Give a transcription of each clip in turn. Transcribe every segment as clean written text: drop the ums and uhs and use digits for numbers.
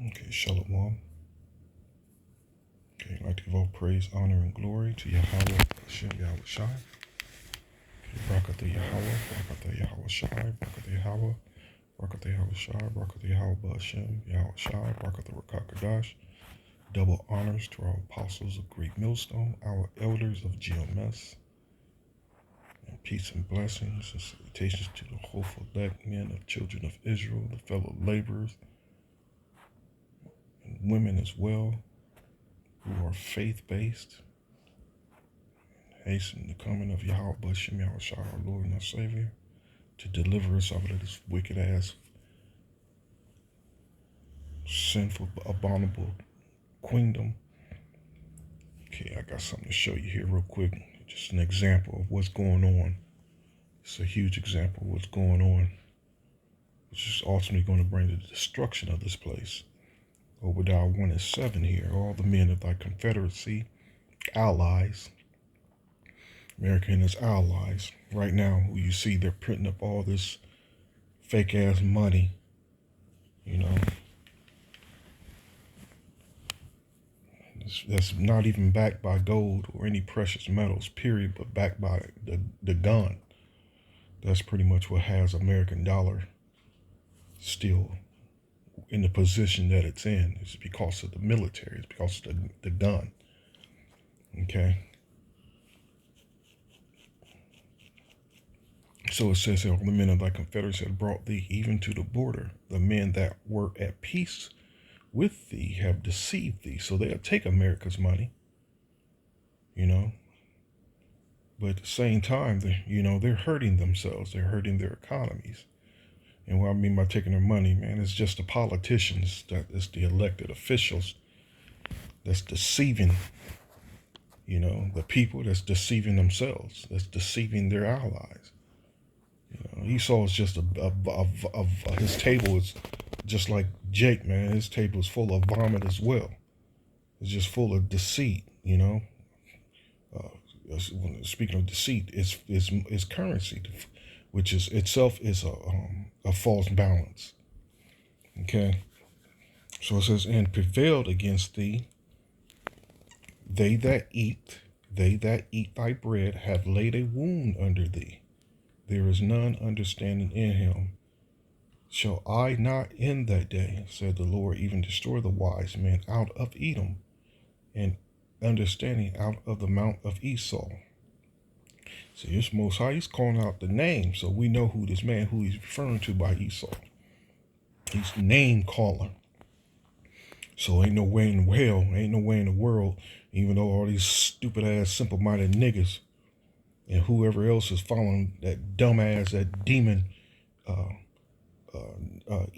Okay, Shalom. Okay, I'd like to give all praise, honor, and glory to Yahweh, Hashem, Yahweh Shai. Barakatah Yahweh, Barakatah Yahweh Shai, Barakatah Yahweh, Barakatah Yahweh Shai, Barakatah Yahweh Hashem, Yahweh Shai, Barakatah Rakakadash. Double honors to our apostles of Great Millstone, our elders of GMS, and peace and blessings and salutations to the hopeful elect men of children of Israel, the fellow laborers, and women as well, who are faith-based. Hasten the coming of Yahweh Bashem Yahweh Shai, our Lord and our Savior, to deliver us out of this wicked ass, sinful, abominable queendom. Okay, I got something to show you here real quick. Just an example of what's going on. It's a huge example of what's going on, which is ultimately going to bring the destruction of this place. Over dial 1 and 7 here, all the men of thy confederacy, allies, America and its allies. Right now, you see they're printing up all this fake ass money, that's not even backed by gold or any precious metals, period, but backed by the gun. That's pretty much what has American dollar still in the position that it's in. It's because of the military. It's because of the gun. Okay. So it says here, the men of thy confederacy have brought thee even to the border. The men that were at peace with thee have deceived thee. So they'll take America's money, but at the same time, they're hurting themselves. They're hurting their economies. And what I mean by taking their money, man, it's just the politicians, it's the elected officials that's deceiving, the people, that's deceiving themselves, that's deceiving their allies. Esau is just his table is just like Jake, man. His table is full of vomit as well. It's just full of deceit, Speaking of deceit, is currency, which is itself is a false balance. Okay, so it says, and prevailed against thee. They that eat thy bread have laid a wound under thee. There is none understanding in him. Shall I not in that day, said the Lord, even destroy the wise men out of Edom, and understanding out of the mount of Esau? See, this Most High, he's calling out the name, so we know who this man, who he's referring to by Esau. He's name calling. So ain't no way in hell, ain't no way in the world, even though all these stupid ass, simple-minded niggas and whoever else is following that dumbass, that demon,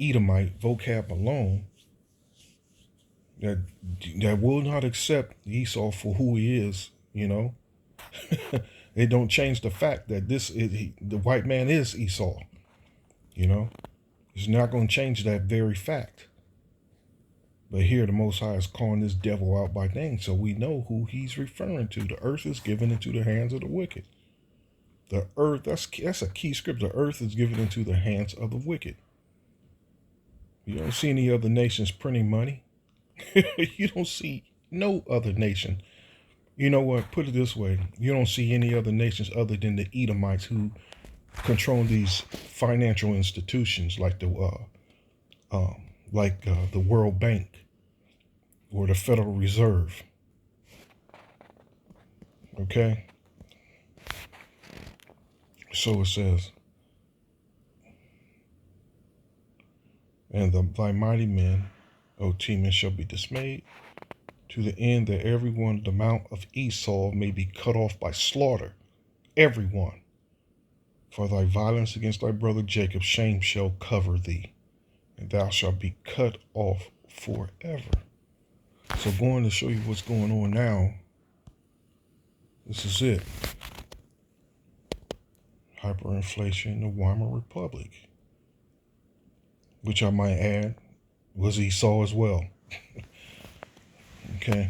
Edomite vocab alone, that will not accept Esau for who he is, It don't change the fact that the white man is Esau, It's not going to change that very fact. But here the Most High is calling this devil out by name, so we know who he's referring to. The earth is given into the hands of the wicked. The earth, that's a key script. The earth is given into the hands of the wicked. You don't see any other nations printing money. You don't see no other nation. You know what? Put it this way. You don't see any other nations other than the Edomites who control these financial institutions like the World Bank or the Federal Reserve. Okay? So it says, and thy mighty men, O Teman, shall be dismayed, to the end that everyone the mount of Esau may be cut off by slaughter. Everyone. For thy violence against thy brother Jacob, shame shall cover thee, and thou shalt be cut off forever. So going to show you what's going on now, this is it. Hyperinflation in the Weimer Republic, which I might add was Esau as well. Okay,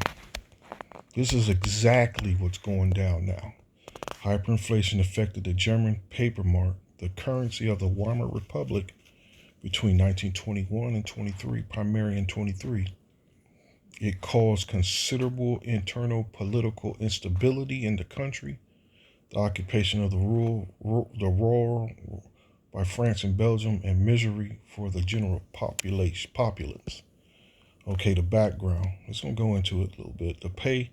this is exactly what's going down now. Hyperinflation affected the German paper mark, the currency of the Weimer Republic, between 1921 and 23, primarily in 23. It caused considerable internal political instability in the country. The occupation of the rural by France and Belgium, and misery for the general populace. Okay, the background. Let's gonna go into it a little bit. To pay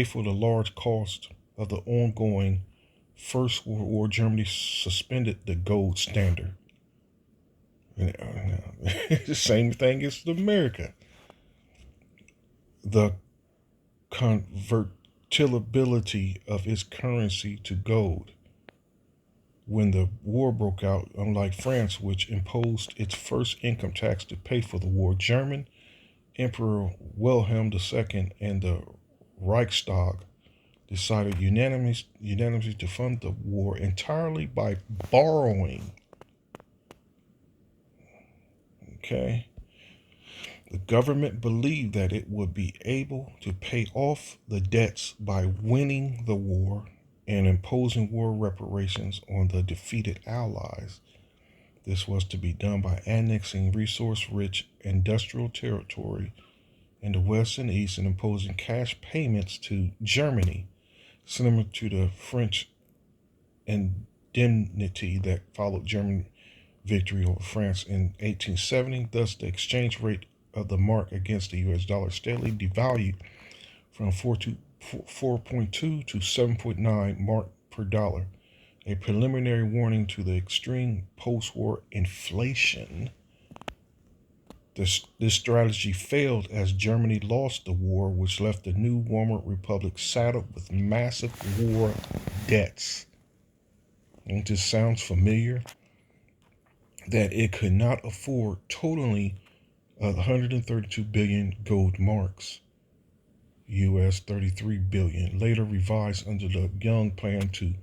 for the large cost of the ongoing First World War, Germany suspended the gold standard. The same thing as America. The convertibility of its currency to gold. When the war broke out, unlike France, which imposed its first income tax to pay for the war, German Emperor Wilhelm II and the Reichstag decided unanimously to fund the war entirely by borrowing. Okay. The government believed that it would be able to pay off the debts by winning the war and imposing war reparations on the defeated Allies. This was to be done by annexing resource-rich industrial territory in the West and East and imposing cash payments to Germany, similar to the French indemnity that followed German victory over France in 1870. Thus, the exchange rate of the mark against the U.S. dollar steadily devalued from 4.2 to 7.9 mark per dollar, a preliminary warning to the extreme post-war inflation. This strategy failed as Germany lost the war, which left the new Weimer Republic saddled with massive war debts. And this sounds familiar? That it could not afford totally 132 billion gold marks, US 33 billion, later revised under the Young Plan to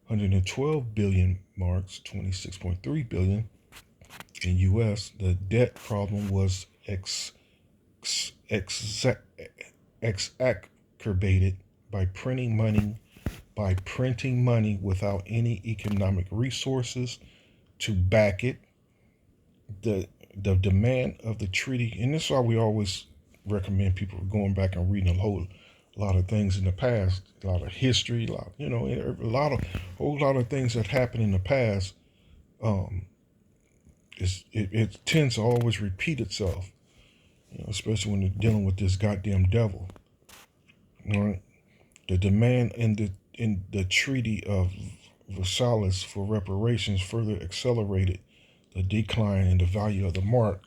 112 billion marks, 26.3 billion in US. The debt problem was exacerbated by printing money without any economic resources to back it. The demand of the treaty, and this is why we always recommend people going back and reading a whole lot of things in the past, a lot of history, a whole lot of things that happened in the past. It tends to always repeat itself, especially when you're dealing with this goddamn devil. All right, the demand in the Treaty of Versailles for reparations further accelerated the decline in the value of the mark,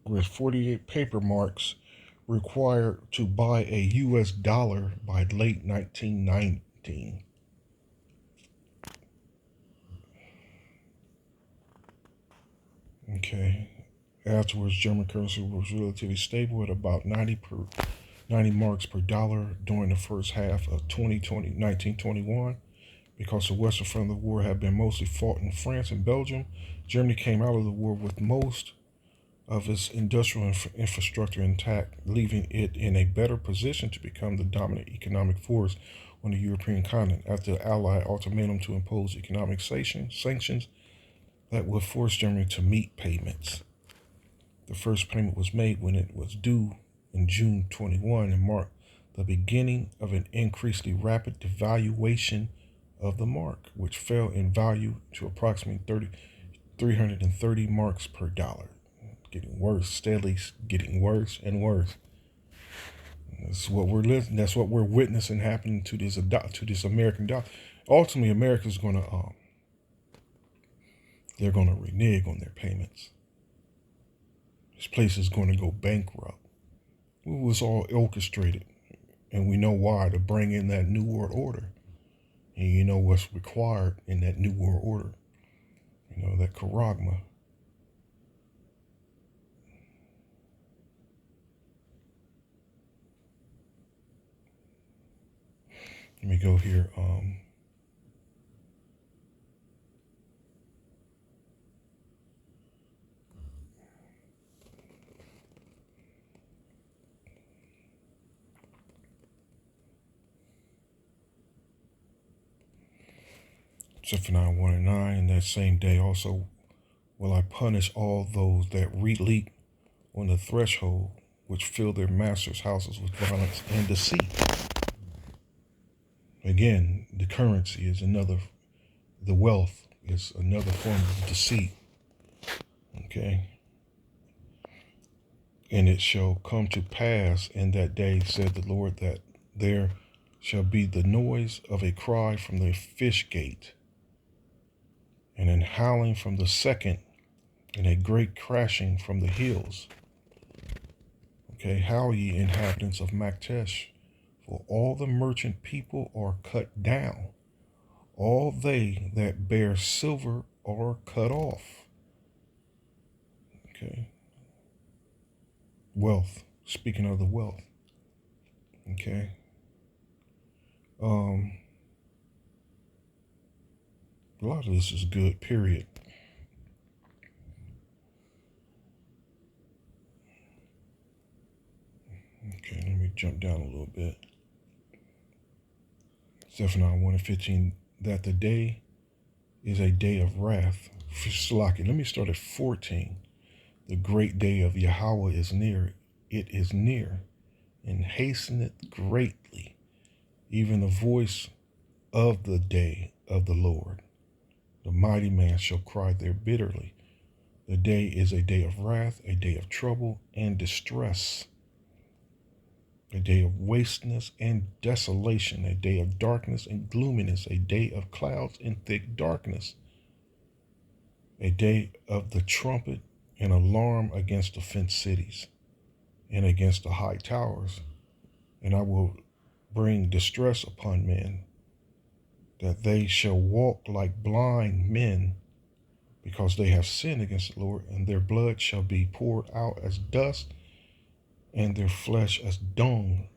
with 48 paper marks required to buy a US dollar by late 1919. Okay. Afterwards, German currency was relatively stable at about 90 marks per dollar during the first half of 1921. Because the Western front of the war had been mostly fought in France and Belgium, Germany came out of the war with most of its industrial infrastructure intact, leaving it in a better position to become the dominant economic force on the European continent after the Allied ultimatum to impose economic sanctions that would force Germany to meet payments. The first payment was made when it was due in June 21 and marked the beginning of an increasingly rapid devaluation of the mark, which fell in value to approximately 330 marks per dollar. Getting worse, steadily getting worse and worse. That's what we're witnessing happening to this American dollar. Ultimately, America's they're gonna renege on their payments. This place is going to go bankrupt. It was all orchestrated, and we know why, to bring in that New World Order. And you know what's required in that New World Order. That charagma. Let me go here. Except for 9, 1, and 9. That same day also will I punish all those that leap on the threshold, which fill their masters' houses with violence and deceit. Again, the currency is another, the wealth is another form of deceit. Okay. And it shall come to pass in that day, said the Lord, that there shall be the noise of a cry from the fish gate, and an howling from the second, and a great crashing from the hills. Okay, howl ye inhabitants of Maktesh, for all the merchant people are cut down. All they that bear silver are cut off. Okay. Wealth. Speaking of the wealth. Okay. A lot of this is good, period. Okay, let me jump down a little bit. Zephaniah 1:15, that the day is a day of wrath. Let me start at 14. The great day of Yahweh is near. It is near, and hasteneth greatly, even the voice of the day of the Lord. The mighty man shall cry there bitterly. The day is a day of wrath, a day of trouble and distress, a day of wasteness and desolation, a day of darkness and gloominess, a day of clouds and thick darkness, a day of the trumpet and alarm against the fenced cities and against the high towers. And I will bring distress upon men, that they shall walk like blind men, because they have sinned against the Lord, and their blood shall be poured out as dust, and their flesh as dung.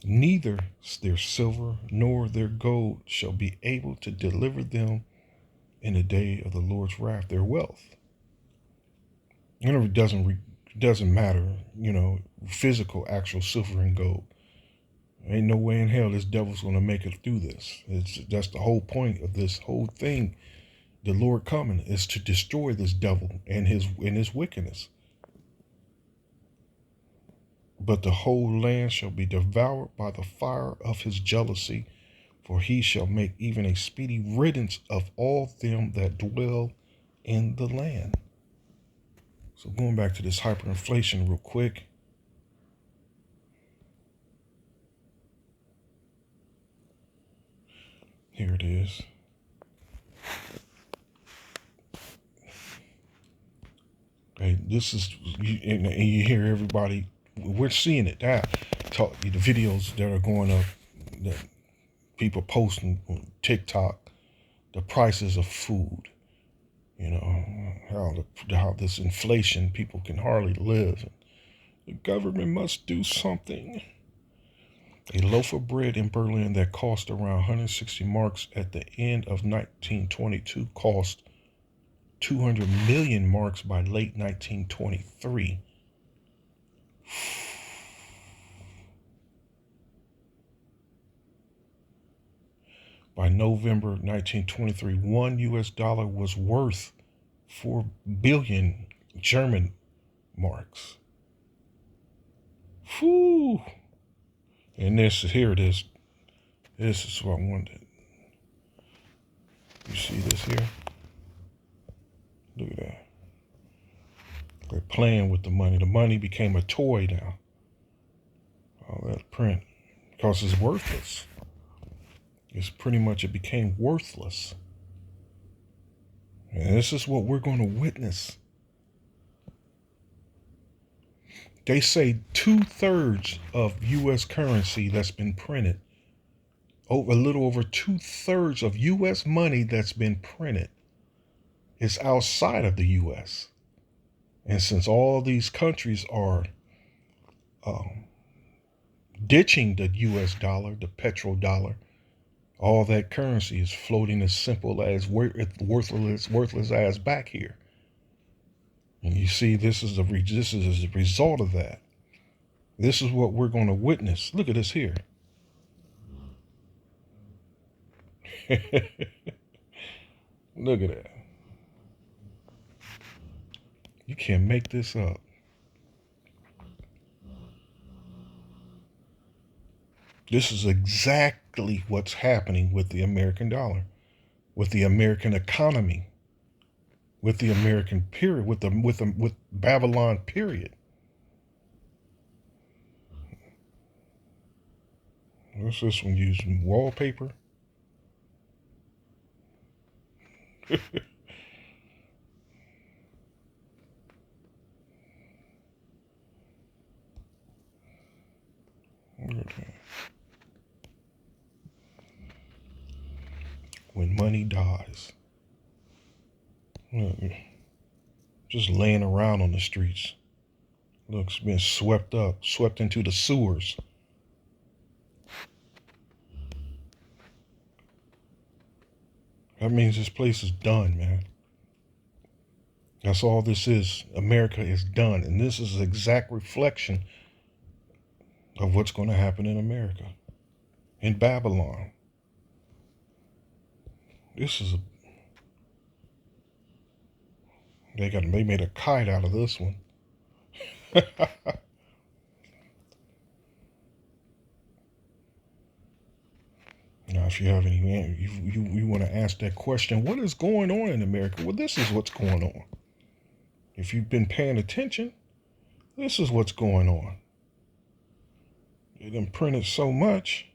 Neither their silver nor their gold shall be able to deliver them in the day of the Lord's wrath, their wealth. It doesn't matter, physical, actual silver and gold. Ain't no way in hell this devil's going to make it through this. That's the whole point of this whole thing. The Lord coming is to destroy this devil and his wickedness. But the whole land shall be devoured by the fire of his jealousy, for he shall make even a speedy riddance of all them that dwell in the land. So going back to this hyperinflation real quick. Here it is. Okay, this is, and you hear everybody, we're seeing it now. The videos that are going up, that people posting on TikTok, the prices of food, how this inflation, people can hardly live. The government must do something. A loaf of bread in Berlin that cost around 160 marks at the end of 1922 cost 200 million marks by late 1923. By November 1923, one US dollar was worth 4 billion German marks. Whew. And here it is. This is what I wanted. You see this here? Look at that. They're playing with the money. The money became a toy now. All that print. Because it's worthless. It became worthless. And this is what we're going to witness. They say 2/3 of U.S. currency that's been printed, a little over 2/3 of U.S. money that's been printed, is outside of the U.S. And since all these countries are ditching the U.S. dollar, the petrodollar, all that currency is floating as simple as worthless as back here. And you see, this is a result of that. This is what we're going to witness. Look at this here. Look at that. You can't make this up. This is exactly what's happening with the American dollar, with the American economy, with the American period, with Babylon period. What's this one using? Wallpaper? Okay. When money dies. Just laying around on the streets. Looks being swept up, swept into the sewers. That means this place is done, man. That's all this is. America is done. And this is an exact reflection of what's going to happen in America. In Babylon. This is they made a kite out of this one. Now, if you have any, you want to ask that question, what is going on in America? Well, this is what's going on. If you've been paying attention, this is what's going on. They done printed so much.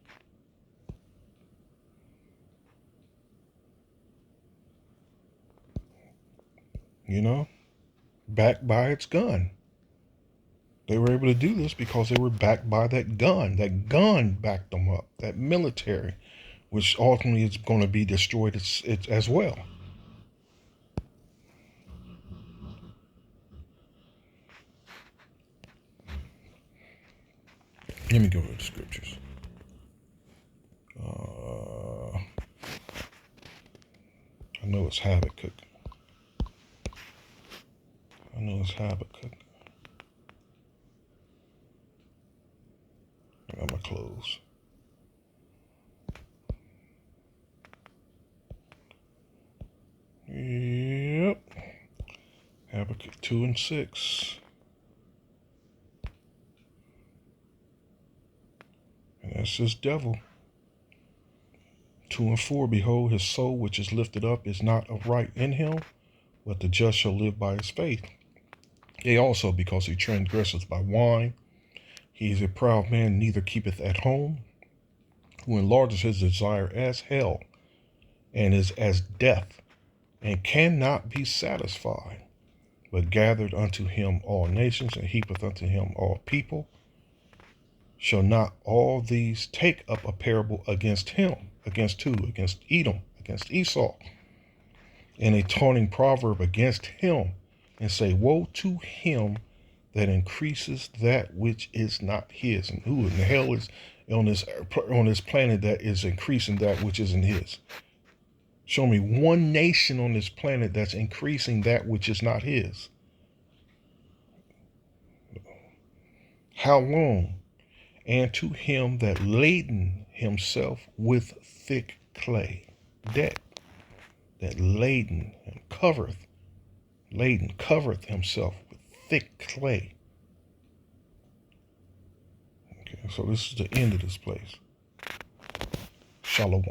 You know, backed by its gun. They were able to do this because they were backed by that gun. That gun backed them up. That military, which ultimately is going to be destroyed as well. Let me go to the scriptures. I know it's Habakkuk. I got my clothes. Yep. Habakkuk 2 and 6. And that's this devil. 2 and 4. Behold, his soul which is lifted up is not upright in him, but the just shall live by his faith. Yea, also because he transgresseth by wine. He is a proud man, neither keepeth at home, who enlarges his desire as hell, and is as death, and cannot be satisfied, but gathered unto him all nations, and heapeth unto him all people. Shall not all these take up a parable against him? Against who? Against Edom, against Esau, and a taunting proverb against him, and say, woe to him that increases that which is not his. And who in the hell is on this planet that is increasing that which isn't his? Show me one nation on this planet that's increasing that which is not his. How long? And to him that laden himself with thick clay, debt, that laden and covereth himself with thick clay. Okay, so this is the end of this place. Shalom.